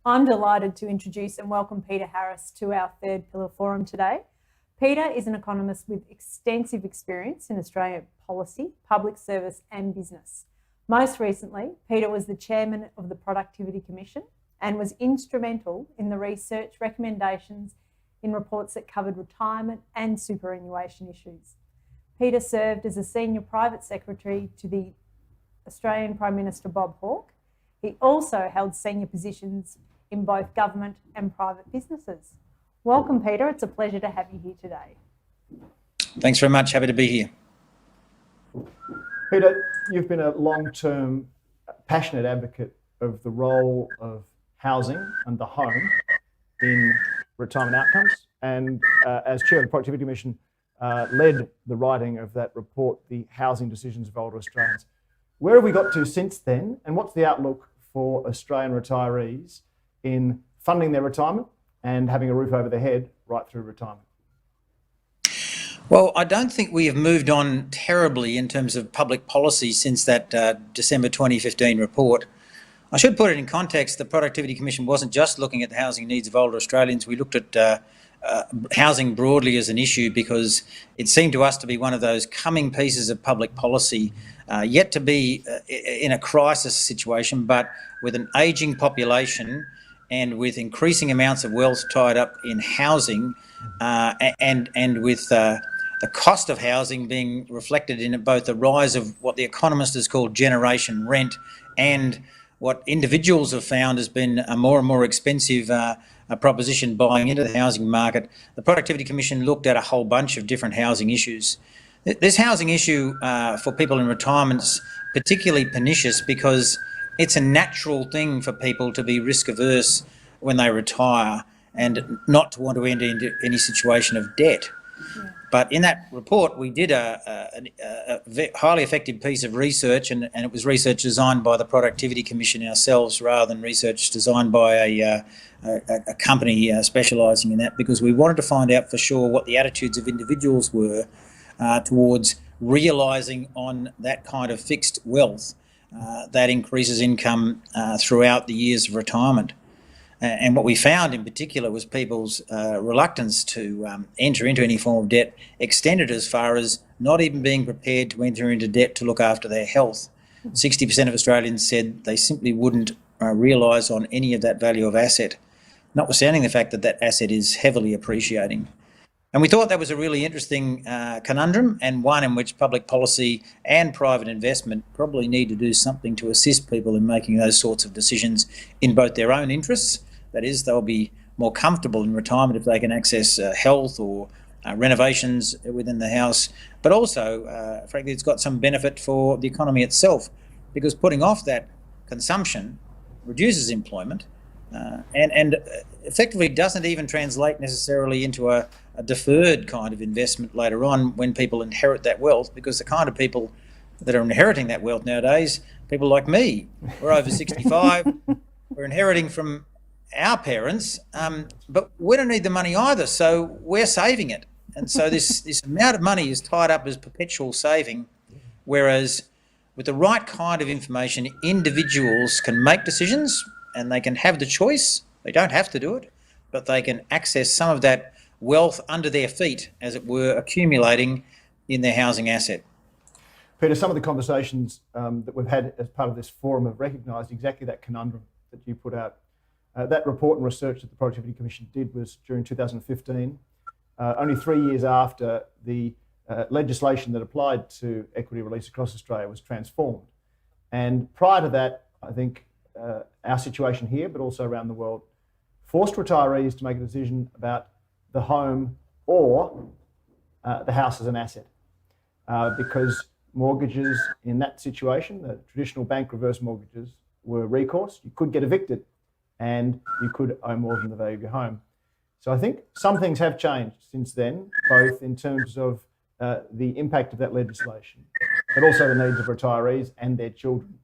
I'm delighted to introduce and welcome Peter Harris to our Third Pillar Forum today. Peter is an economist with extensive experience in Australian policy, public service and business. Most recently, Peter was the chairman of the Productivity Commission and was instrumental in the research recommendations in reports that covered retirement and superannuation issues. Peter served as a senior private secretary to the Australian Prime Minister Bob Hawke. He also held senior positions in both government and private businesses. Welcome, Peter. It's a pleasure to have you here today. Thanks very much. Happy to be here. Peter, you've been a long-term, passionate advocate of the role of housing and the home in retirement outcomes, and as chair of the Productivity Commission, led the writing of that report, The Housing Decisions of Older Australians. Where have we got to since then, and what's the outlook for Australian retirees in funding their retirement and having a roof over their head right through retirement? Well, I don't think we have moved on terribly in terms of public policy since that December 2015 report. I should put it in context. The Productivity Commission wasn't just looking at the housing needs of older Australians. We looked at housing broadly as an issue because it seemed to us to be one of those coming pieces of public policy yet to be in a crisis situation, but with an ageing population and with increasing amounts of wealth tied up in housing and with the cost of housing being reflected in both the rise of what the economist has called generation rent and what individuals have found has been a more and more expensive proposition buying into the housing market. The Productivity Commission looked at a whole bunch of different housing issues. This housing issue for people in retirement is particularly pernicious because it's a natural thing for people to be risk averse when they retire and not to want to enter into any situation of debt. Yeah. But in that report, we did a highly effective piece of research, and it was research designed by the Productivity Commission ourselves rather than research designed by a company specialising in that, because we wanted to find out for sure what the attitudes of individuals were towards realising on that kind of fixed wealth that increases income throughout the years of retirement. And what we found in particular was people's reluctance to enter into any form of debt extended as far as not even being prepared to enter into debt to look after their health. 60% of Australians said they simply wouldn't realise on any of that value of asset, notwithstanding the fact that that asset is heavily appreciating. And we thought that was a really interesting conundrum, and one in which public policy and private investment probably need to do something to assist people in making those sorts of decisions in both their own interests. That is, they'll be more comfortable in retirement if they can access health or renovations within the house, but also, frankly, it's got some benefit for the economy itself, because putting off that consumption reduces employment and effectively doesn't even translate necessarily into a deferred kind of investment later on when people inherit that wealth, because the kind of people that are inheriting that wealth nowadays, people like me, we're over 65, we're inheriting from our parents, but we don't need the money either, so we're saving it. And so this amount of money is tied up as perpetual saving, whereas with the right kind of information, individuals can make decisions and they can have the choice. They don't have to do it, but they can access some of that wealth under their feet, as it were, accumulating in their housing asset. Peter, some of the conversations that we've had as part of this forum have recognised exactly that conundrum that you put out. That report and research that the Productivity Commission did was during 2015, only 3 years after the legislation that applied to equity release across Australia was transformed. And prior to that, I think our situation here, but also around the world, forced retirees to make a decision about the home or the house as an asset, because mortgages in that situation, the traditional bank reverse mortgages, were recourse. You could get evicted and you could owe more than the value of your home. So I think some things have changed since then, both in terms of the impact of that legislation, but also the needs of retirees and their children.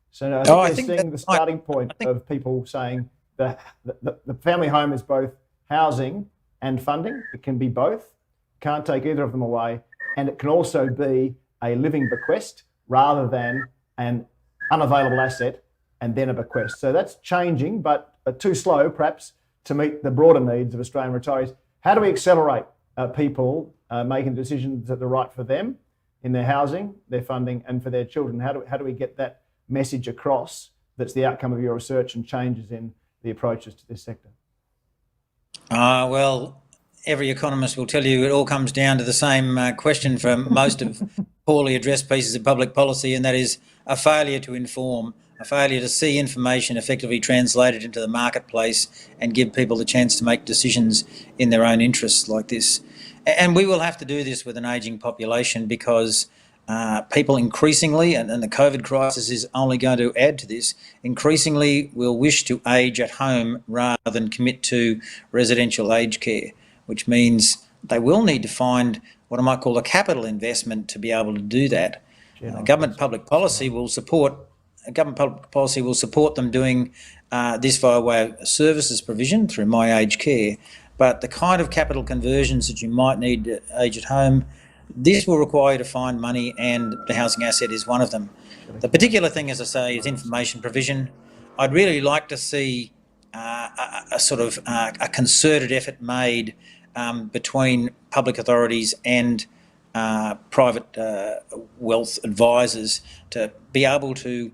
So I think we're seeing the starting point of people saying that the family home is both housing and funding. It can be both. Can't take either of them away. And it can also be a living bequest rather than an unavailable asset and then a bequest. So that's changing, but too slow perhaps to meet the broader needs of Australian retirees. How do we accelerate people making decisions that are right for them in their housing, their funding, and for their children? How do we get that message across that's the outcome of your research and changes in the approaches to this sector? Well, every economist will tell you it all comes down to the same question for most of poorly addressed pieces of public policy, and that is a failure to inform, a failure to see information effectively translated into the marketplace and give people the chance to make decisions in their own interests like this. And we will have to do this with an ageing population because people increasingly, and the COVID crisis is only going to add to this, increasingly will wish to age at home rather than commit to residential aged care, which means they will need to find what I might call a capital investment to be able to do that. Government public policy will support them doing this via way of services provision through My Aged Care, but the kind of capital conversions that you might need to age at home, this will require you to find money, and the housing asset is one of them. The particular thing, as I say, is information provision. I'd really like to see a concerted effort made between public authorities and private wealth advisors to be able to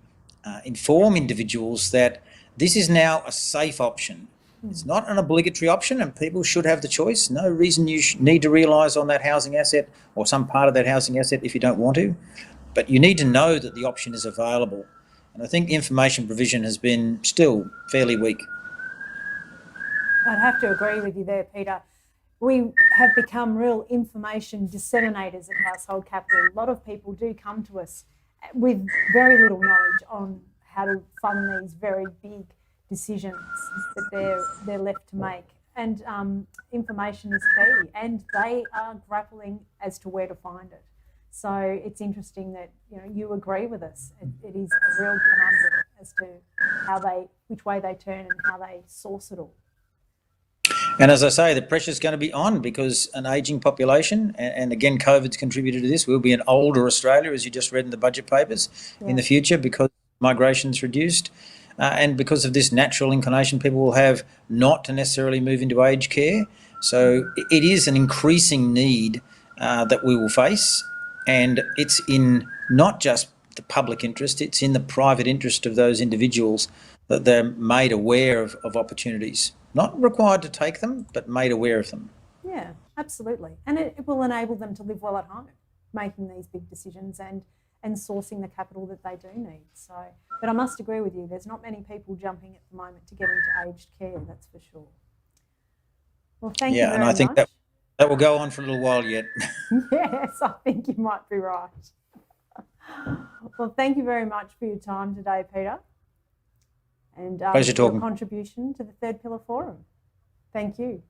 inform individuals that this is now a safe option. It's not an obligatory option, and people should have the choice. No reason you need to realise on that housing asset or some part of that housing asset if you don't want to, but you need to know that the option is available. And I think the information provision has been still fairly weak. I'd have to agree with you there, Peter. We have become real information disseminators of household capital. A lot of people do come to us with very little knowledge on how to fund these very big decisions that they're left to make. And information is key, and they are grappling as to where to find it. So it's interesting that you agree with us. It is a real conundrum as to which way they turn and how they source it all. And as I say, the pressure's going to be on because an ageing population, and again, COVID's contributed to this, we'll be an older Australia, as you just read in the budget papers, in the future because migration's reduced. And because of this natural inclination people will have not to necessarily move into aged care. So it is an increasing need that we will face, and it's in not just the public interest, it's in the private interest of those individuals that they're made aware of opportunities. Not required to take them, but made aware of them. Yeah, absolutely. And it will enable them to live well at home, making these big decisions and sourcing the capital that they do need. So, but I must agree with you, there's not many people jumping at the moment to get into aged care, that's for sure. Well, thank you very much. Yeah, and I think that will go on for a little while yet. Yes, I think you might be right. Well, thank you very much for your time today, Peter. And Pleasure talking. your contribution to the Third Pillar Forum. Thank you.